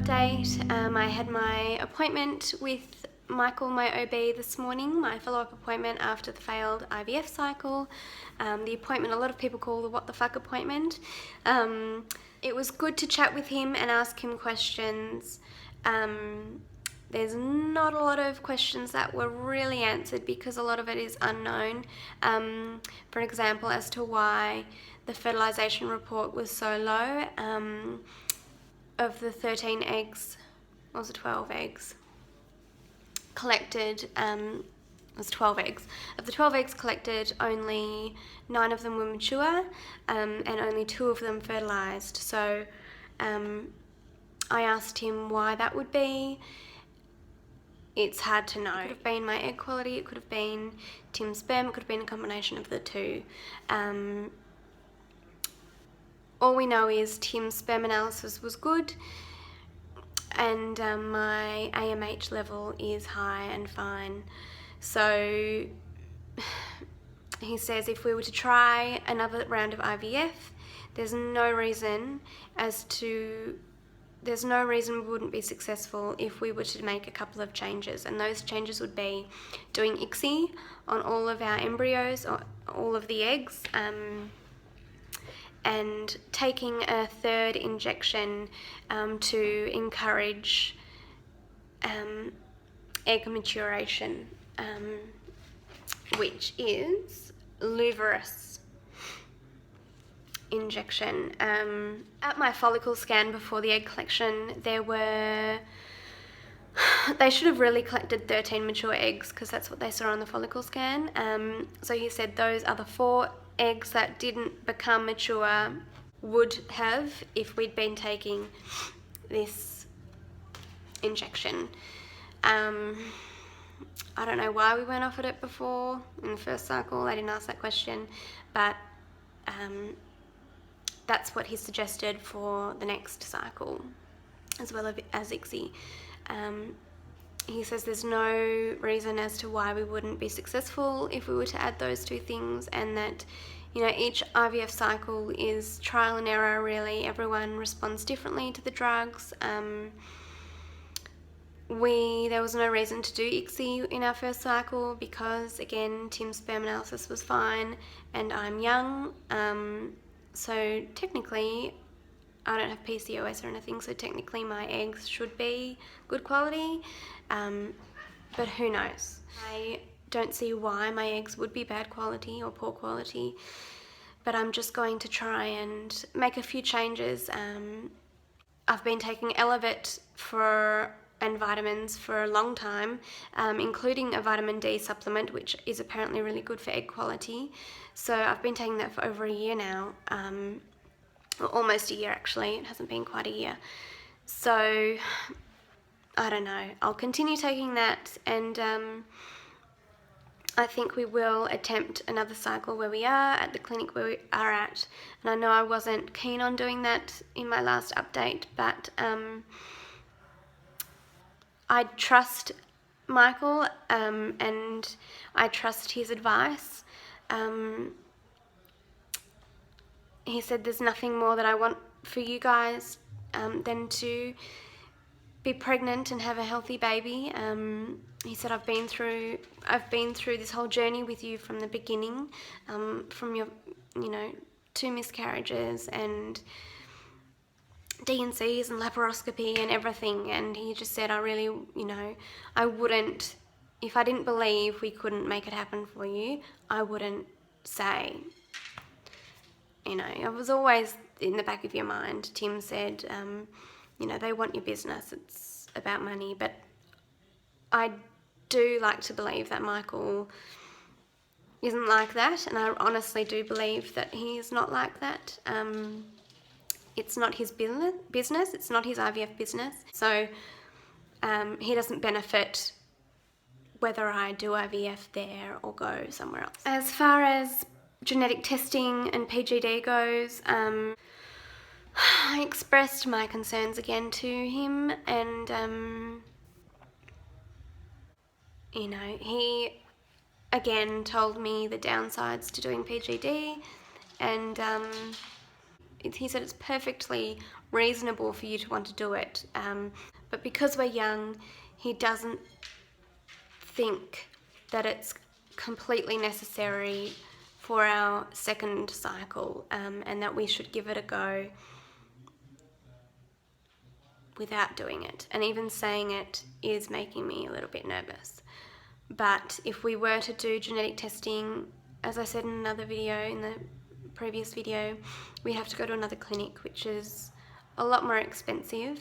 update. I had my appointment with Michael, my OB, this morning, my follow-up appointment after the failed IVF cycle. The appointment a lot of people call the what the fuck appointment. It was good to chat with him and ask him questions. There's not a lot of questions that were really answered because a lot of it is unknown. For example, as to why the fertilisation report was so low. Of the 13 eggs, or was it 12 eggs collected, it was 12 eggs. Of the 12 eggs collected, only 9 of them were mature, and only 2 of them fertilised. So I asked him why that would be. It's hard to know. It could have been my egg quality, it could have been Tim's sperm, it could have been a combination of the two. All we know is Tim's sperm analysis was good, and my AMH level is high and fine. So he says if we were to try another round of IVF, there's no reason we wouldn't be successful if we were to make a couple of changes, and those changes would be doing ICSI on all of our embryos, or all of the eggs, and taking a third injection to encourage egg maturation, which is Luvaris injection. At my follicle scan before the egg collection, they should have really collected 13 mature eggs because that's what they saw on the follicle scan. So he said those other 4 eggs that didn't become mature would have if we'd been taking this injection. I don't know why we weren't offered it before in the first cycle. I didn't ask that question, but that's what he suggested for the next cycle, as well as ICSI. He says there's no reason as to why we wouldn't be successful if we were to add those 2 things, and that, you know, each IVF cycle is trial and error, really. Everyone responds differently to the drugs. There was no reason to do ICSI in our first cycle because, again, Tim's sperm analysis was fine and I'm young. So technically, I don't have PCOS or anything, so technically my eggs should be good quality, but who knows. I don't see why my eggs would be bad quality or poor quality, but I'm just going to try and make a few changes. I've been taking Elevit and vitamins for a long time, including a vitamin D supplement, which is apparently really good for egg quality. So I've been taking that for over a year now, or almost a year actually. It hasn't been quite a year. So I don't know. I'll continue taking that, and I think we will attempt another cycle where we are at the clinic where we are at. And I know I wasn't keen on doing that in my last update, but I trust Michael, and I trust his advice. He said there's nothing more that I want for you guys than to be pregnant and have a healthy baby. He said I've been through this whole journey with you from the beginning, from your 2 miscarriages and D&Cs and laparoscopy and everything, and he just said I really, I wouldn't, if I didn't believe we couldn't make it happen for you, I wouldn't say. It was always in the back of your mind. Tim said, they want your business, it's about money, but I do like to believe that Michael isn't like that, and I honestly do believe that he is not like that. It's not his business, it's not his IVF business, so he doesn't benefit whether I do IVF there or go somewhere else. As far as genetic testing and PGD goes, I expressed my concerns again to him, and he again told me the downsides to doing PGD, and he said it's perfectly reasonable for you to want to do it. But because we're young, he doesn't think that it's completely necessary for our second cycle, and that we should give it a go without doing it. And even saying it is making me a little bit nervous. But if we were to do genetic testing, as I said in another video, in the previous video, we have to go to another clinic, which is a lot more expensive,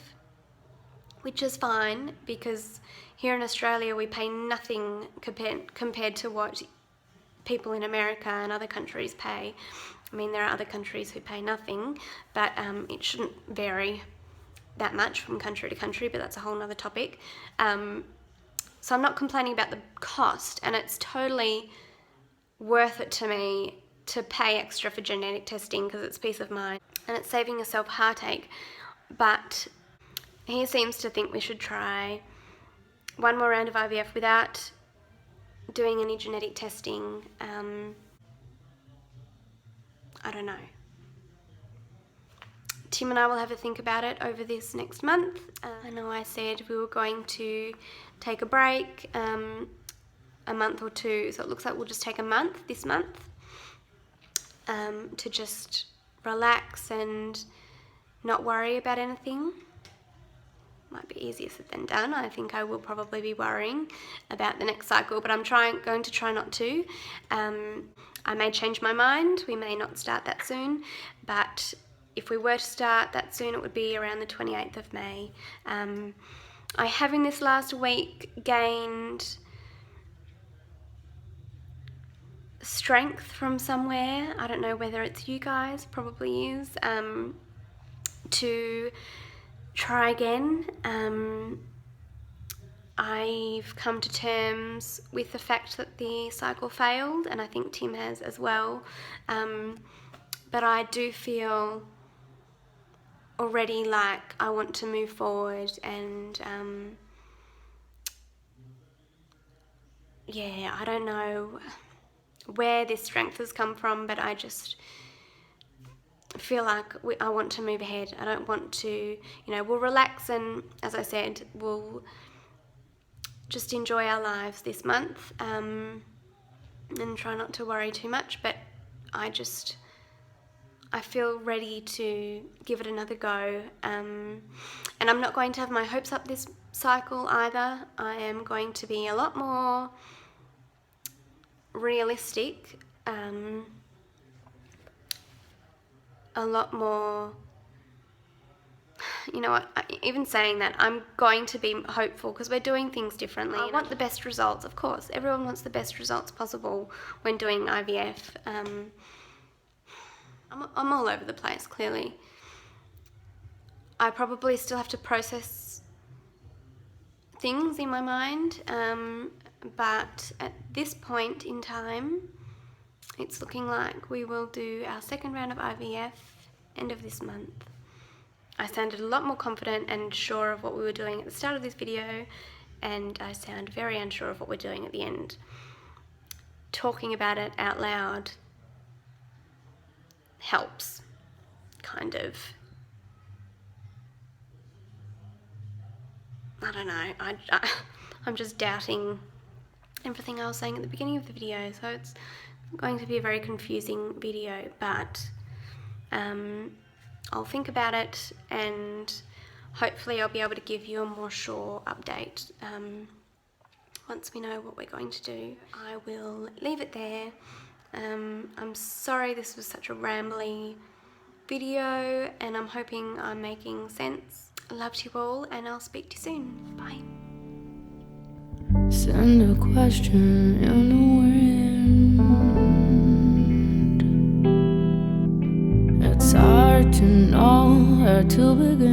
which is fine because here in Australia we pay nothing compared to what people in America and other countries pay. I mean, there are other countries who pay nothing, but it shouldn't vary that much from country to country, but that's a whole nother topic. So I'm not complaining about the cost, and it's totally worth it to me to pay extra for genetic testing because it's peace of mind and it's saving yourself heartache. But he seems to think we should try one more round of IVF without doing any genetic testing. I don't know. Tim and I will have a think about it over this next month. I know I said we were going to take a break, a month or two, so it looks like we'll just take a month this month to just relax and not worry about anything. Might be easier said than done. I think I will probably be worrying about the next cycle, but I'm going to try not to. I may change my mind. We may not start that soon, but if we were to start that soon, it would be around the 28th of May. I have in this last week gained strength from somewhere. I don't know whether it's you guys, probably is, to try again. I've come to terms with the fact that the cycle failed, and I think Tim has as well. But I do feel already like I want to move forward, and yeah, I don't know where this strength has come from, but I just feel like I want to move ahead. I don't want to, we'll relax, and as I said, we'll just enjoy our lives this month, and try not to worry too much, but I feel ready to give it another go, and I'm not going to have my hopes up this cycle either. I am going to be a lot more realistic, a lot more, even saying that, I'm going to be hopeful because we're doing things differently. I want the best results, of course. Everyone wants the best results possible when doing IVF. I'm all over the place, clearly. I probably still have to process things in my mind, but at this point in time, it's looking like we will do our second round of IVF end of this month. I sounded a lot more confident and sure of what we were doing at the start of this video, and I sound very unsure of what we're doing at the end. Talking about it out loud helps, kind of. I don't know, I'm just doubting everything I was saying at the beginning of the video, so it's going to be a very confusing video, but I'll think about it, and hopefully I'll be able to give you a more sure update once we know what we're going to do. I will leave it there. I'm sorry this was such a rambly video, and I'm hoping I'm making sense. I love you all, and I'll speak to you soon. Bye. Send a question in the wind. It's hard to know where to begin.